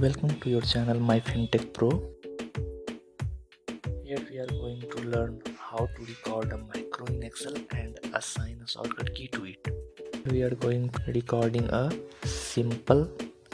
Welcome to your channel My FinTech Pro. Here we are going to learn how to record a macro in Excel and assign a shortcut key to it. We are going to recording a simple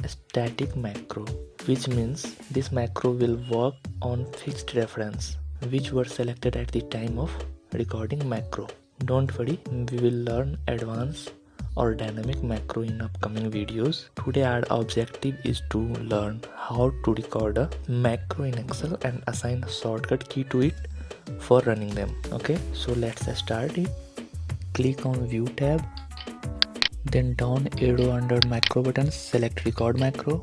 static macro, which means this macro will work on fixed reference which were selected at the time of recording macro. Don't worry, we will learn advanced or dynamic macro in upcoming videos. Today our objective is to learn how to record a macro in Excel and assign a shortcut key to it for running them. Okay, so let's start it. Click on View tab, then down arrow under macro button, select record macro.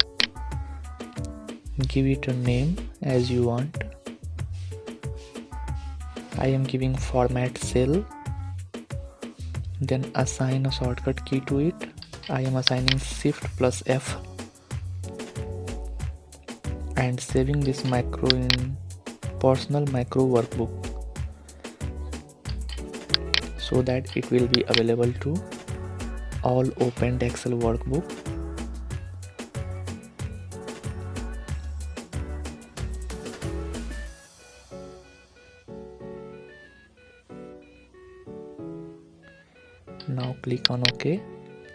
Give it a name as you want. I am giving format cell. Then assign a shortcut key to it. I am assigning Shift plus F and saving this macro in personal macro workbook so that it will be available to all opened Excel workbook. Now click on OK.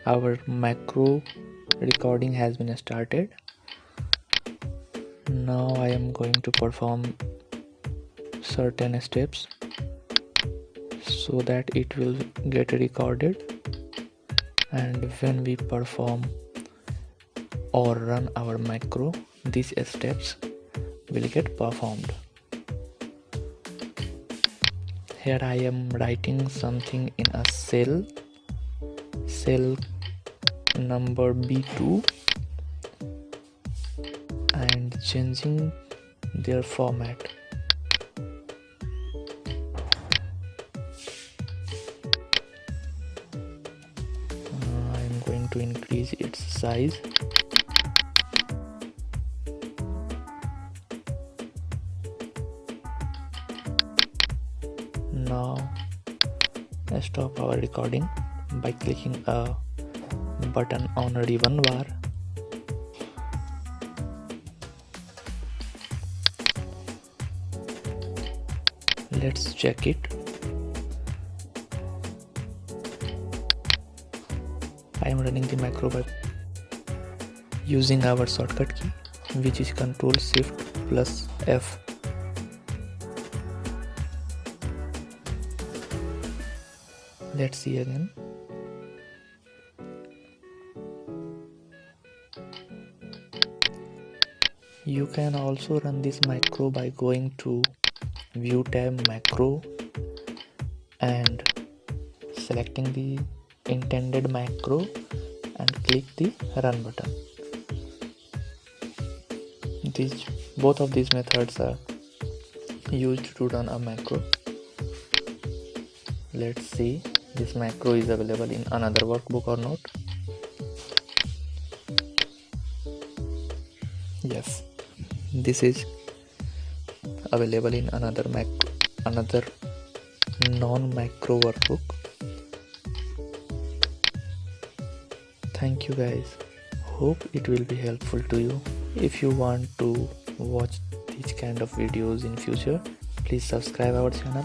Our macro recording has been started. Now I am going to perform certain steps so that it will get recorded, and when we perform or run our macro, these steps will get performed. Here I am writing something in a cell number B2 and changing their format. I am going to increase its size. Now let's stop our recording by clicking a button on a ribbon bar. Let's check it. I am running the macro by using our shortcut key, which is Ctrl Shift plus F. Let's see again. You can also run this macro by going to View tab, macro, and selecting the intended macro and click the run button. Both of these methods are used to run a macro. Let's see this macro is available in another workbook or not. Yes, this is available in another non-macro workbook. Thank you guys. Hope it will be helpful to you. If you want to watch these kind of videos in future, please subscribe our channel